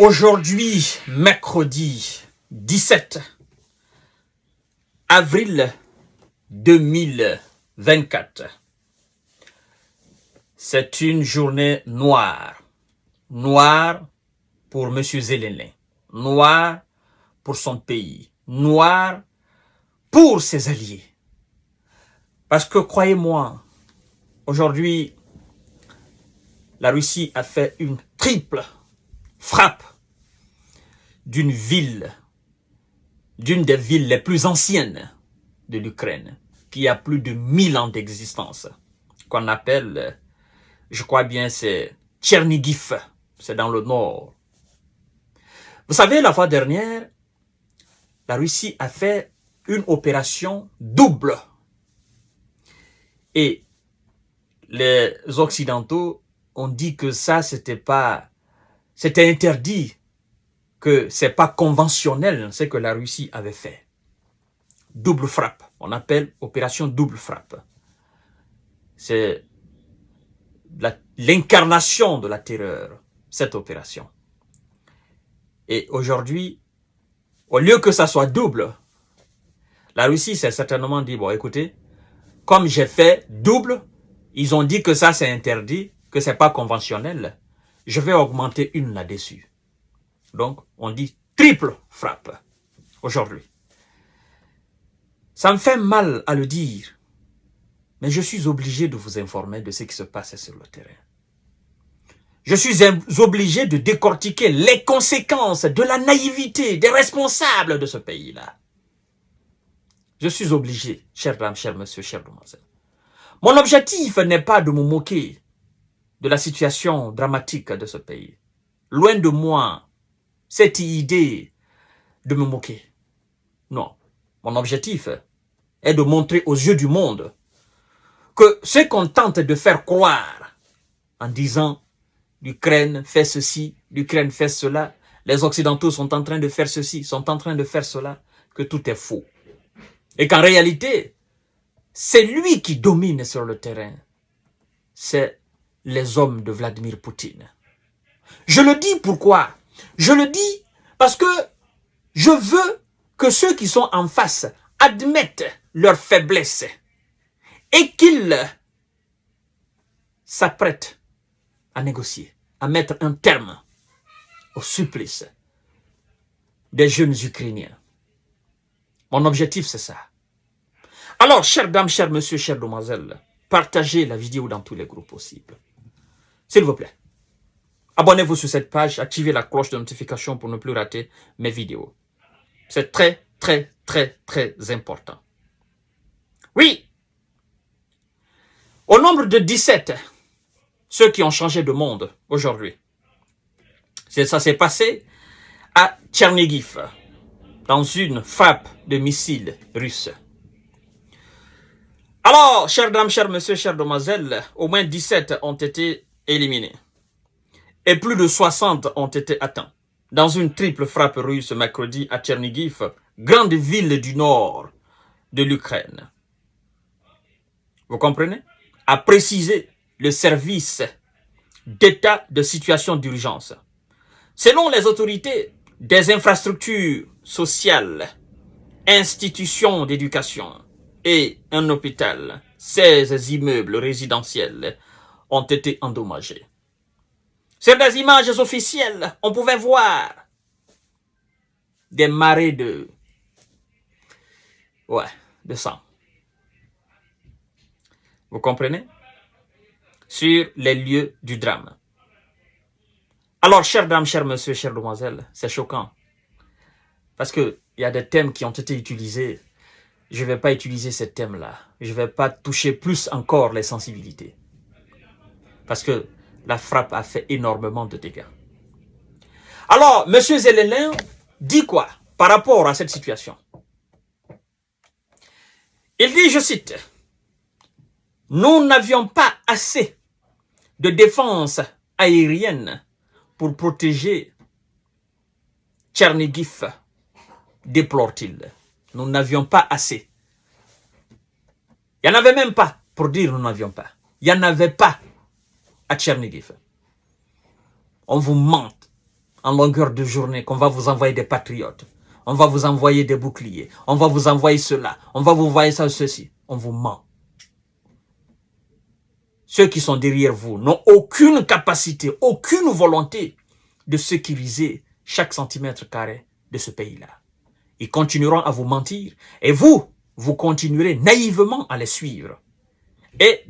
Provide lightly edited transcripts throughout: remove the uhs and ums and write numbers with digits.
Aujourd'hui, mercredi 17 avril 2024, c'est une journée noire. Noire pour M. Zelensky, noire pour son pays, noire pour ses alliés. Parce que croyez-moi, aujourd'hui, la Russie a fait une triple frappe d'une des villes les plus anciennes de l'Ukraine, qui a plus de 1000 ans d'existence, qu'on appelle, je crois bien, c'est Tchernigiv, c'est dans le nord. Vous savez, la fois dernière, la Russie a fait une opération double. Et les Occidentaux ont dit que ça, c'était interdit, que c'est pas conventionnel ce que la Russie avait fait. Double frappe, on appelle opération double frappe. C'est l'incarnation de la terreur, cette opération. Et aujourd'hui, au lieu que ça soit double, la Russie s'est certainement dit, bon écoutez, comme j'ai fait double, ils ont dit que ça c'est interdit, que c'est pas conventionnel, je vais augmenter une là-dessus. Donc, on dit triple frappe aujourd'hui. Ça me fait mal à le dire, mais je suis obligé de vous informer de ce qui se passe sur le terrain. Je suis obligé de décortiquer les conséquences de la naïveté des responsables de ce pays-là. Je suis obligé, chères dames, chers messieurs, chères demoiselles. Mon objectif n'est pas de me moquer de la situation dramatique de ce pays. Loin de moi cette idée de me moquer. Non, mon objectif est de montrer aux yeux du monde que ce qu'on tente de faire croire en disant l'Ukraine fait ceci, l'Ukraine fait cela, les Occidentaux sont en train de faire ceci, sont en train de faire cela, que tout est faux. Et qu'en réalité, c'est lui qui domine sur le terrain. C'est les hommes de Vladimir Poutine. Je le dis pourquoi? Je le dis parce que je veux que ceux qui sont en face admettent leur faiblesse et qu'ils s'apprêtent à négocier, à mettre un terme au supplice des jeunes Ukrainiens. Mon objectif, c'est ça. Alors, chères dames, chers messieurs, chères demoiselles, partagez la vidéo dans tous les groupes possibles. S'il vous plaît. Abonnez-vous sur cette page, activez la cloche de notification pour ne plus rater mes vidéos. C'est très, très, très, très important. Oui, au nombre de 17, ceux qui ont changé de monde aujourd'hui. Ça s'est passé à Tchernigiv, dans une frappe de missiles russes. Alors, chères dames, chers messieurs, chères demoiselles, au moins 17 ont été éliminés. Et plus de 60 ont été atteints dans une triple frappe russe mercredi à Tchernigiv, grande ville du nord de l'Ukraine. Vous comprenez? A précisé le service d'état de situation d'urgence. Selon les autorités, des infrastructures sociales, institutions d'éducation et un hôpital, 16 immeubles résidentiels ont été endommagés. Sur des images officielles, on pouvait voir des marées de sang. Vous comprenez? Sur les lieux du drame. Alors, chères dames, chers messieurs, chères demoiselles, c'est choquant. Parce qu'il y a des thèmes qui ont été utilisés. Je ne vais pas utiliser ces thèmes-là. Je ne vais pas toucher plus encore les sensibilités. Parce que la frappe a fait énormément de dégâts. Alors, M. Zelensky dit quoi par rapport à cette situation? Il dit, je cite, « Nous n'avions pas assez de défense aérienne pour protéger Tchernigiv, déplore-t-il. Nous n'avions pas assez. » Il n'y en avait même pas pour dire nous n'avions pas. Il n'y en avait pas à Tchernigiv. On vous ment. en longueur de journée qu'on va vous envoyer des patriotes. On va vous envoyer des boucliers. On va vous envoyer cela. On va vous envoyer ça, ceci. On vous ment. Ceux qui sont derrière vous n'ont aucune capacité, aucune volonté de sécuriser chaque centimètre carré de ce pays-là. Ils continueront à vous mentir et vous continuerez naïvement à les suivre. Et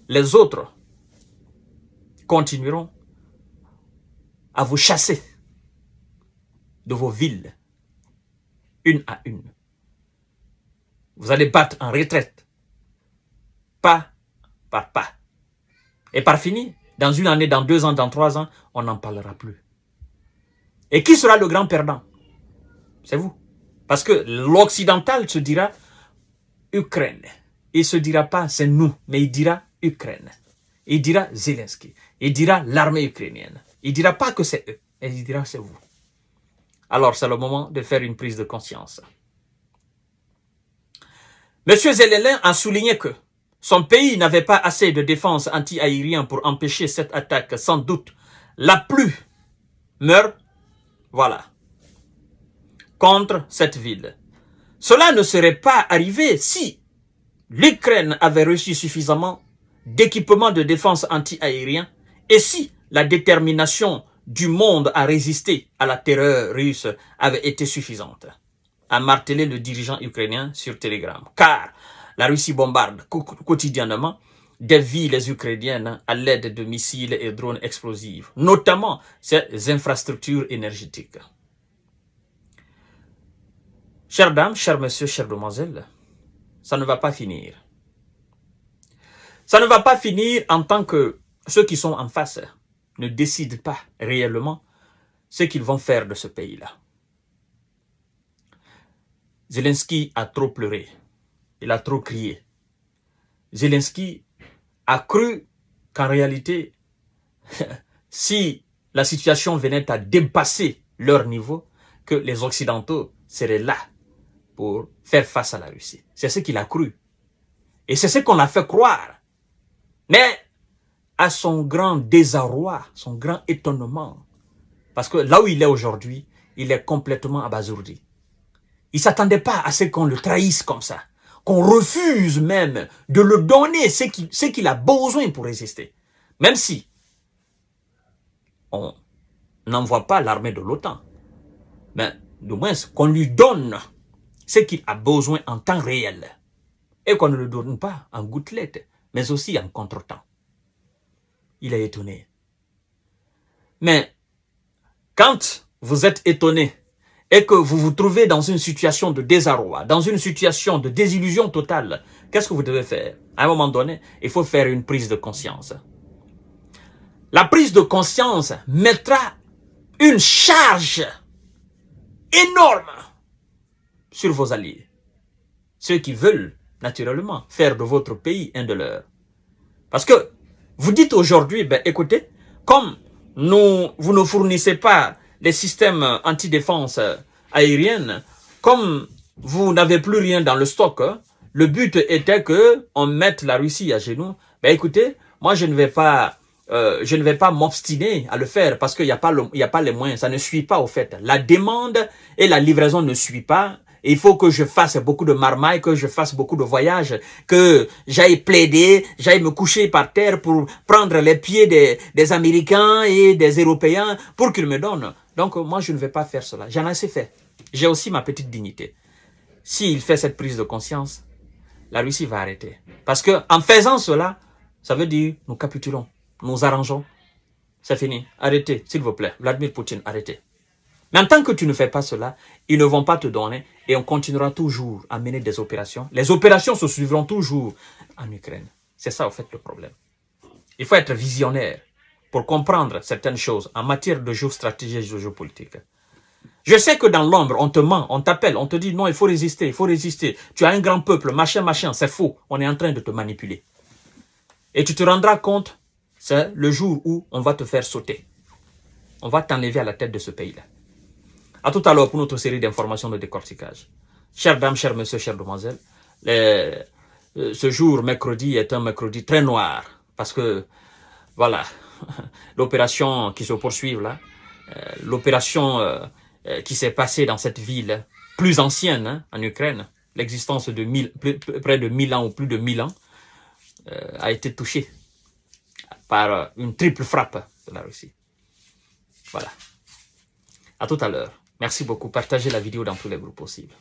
les autres continueront à vous chasser de vos villes, une à une. Vous allez battre en retraite, pas par pas. Et par fini, dans une année, dans 2 ans, dans 3 ans, on n'en parlera plus. Et qui sera le grand perdant? C'est vous. Parce que l'occidental se dira Ukraine. Il ne se dira pas c'est nous, mais il dira Ukraine. Il dira Zelensky. Il dira l'armée ukrainienne. Il ne dira pas que c'est eux, et il dira c'est vous. Alors c'est le moment de faire une prise de conscience. M. Zelensky a souligné que son pays n'avait pas assez de défense anti-aérienne pour empêcher cette attaque, sans doute la plus meurt, voilà, contre cette ville. Cela ne serait pas arrivé si l'Ukraine avait reçu suffisamment d'équipements de défense anti-aérien et si la détermination du monde à résister à la terreur russe avait été suffisante, a martelé le dirigeant ukrainien sur Telegram. Car la Russie bombarde quotidiennement des villes ukrainiennes à l'aide de missiles et drones explosifs, notamment ces infrastructures énergétiques. Chères dames, chers messieurs, chères demoiselles, ça ne va pas finir. Ça ne va pas finir en tant que ceux qui sont en face ne décident pas réellement ce qu'ils vont faire de ce pays-là. Zelensky a trop pleuré. Il a trop crié. Zelensky a cru qu'en réalité, si la situation venait à dépasser leur niveau, que les Occidentaux seraient là pour faire face à la Russie. C'est ce qu'il a cru. Et c'est ce qu'on a fait croire. Mais à son grand désarroi, son grand étonnement, parce que là où il est aujourd'hui, il est complètement abasourdi. Il ne s'attendait pas à ce qu'on le trahisse comme ça, qu'on refuse même de le donner ce qu'il a besoin pour résister. Même si on n'envoie pas l'armée de l'OTAN, mais du moins qu'on lui donne ce qu'il a besoin en temps réel et qu'on ne le donne pas en gouttelettes, mais aussi en contretemps. Il est étonné. Mais quand vous êtes étonné et que vous vous trouvez dans une situation de désarroi, dans une situation de désillusion totale, qu'est-ce que vous devez faire? À un moment donné, il faut faire une prise de conscience. La prise de conscience mettra une charge énorme sur vos alliés. Ceux qui veulent, naturellement, faire de votre pays un de leurs. Parce que vous dites aujourd'hui, ben écoutez, comme vous ne fournissez pas les systèmes anti-défense aérienne, comme vous n'avez plus rien dans le stock, le but était que on mette la Russie à genoux. Ben écoutez, moi je ne vais pas m'obstiner à le faire parce qu'il n'y a pas les moyens. Ça ne suit pas au fait. La demande et la livraison ne suivent pas. Il faut que je fasse beaucoup de marmailles, que je fasse beaucoup de voyages, que j'aille plaider, j'aille me coucher par terre pour prendre les pieds des Américains et des Européens pour qu'ils me donnent. Donc moi je ne vais pas faire cela. J'en ai assez fait. J'ai aussi ma petite dignité. S'il fait cette prise de conscience, la Russie va arrêter. Parce que en faisant cela, ça veut dire nous capitulons, nous arrangeons. C'est fini. Arrêtez, s'il vous plaît. Vladimir Poutine, arrêtez. Mais en tant que tu ne fais pas cela, ils ne vont pas te donner et on continuera toujours à mener des opérations. Les opérations se suivront toujours en Ukraine. C'est ça, au fait, le problème. Il faut être visionnaire pour comprendre certaines choses en matière de géostratégie et de géopolitique. Je sais que dans l'ombre, on te ment, on t'appelle, on te dit non, il faut résister, il faut résister. Tu as un grand peuple, machin, machin, c'est faux. On est en train de te manipuler. Et tu te rendras compte, c'est le jour où on va te faire sauter. On va t'enlever à la tête de ce pays-là. À tout à l'heure pour notre série d'informations de décortiquage. Chères dames, chers messieurs, chères demoiselles, ce jour, mercredi, est un mercredi très noir. Parce que, voilà, l'opération qui se poursuit là, l'opération qui s'est passée dans cette ville plus ancienne, hein, en Ukraine, l'existence de près de 1000 ans ou plus de 1000 ans, a été touchée par une triple frappe de la Russie. Voilà. À tout à l'heure. Merci beaucoup. Partagez la vidéo dans tous les groupes possibles.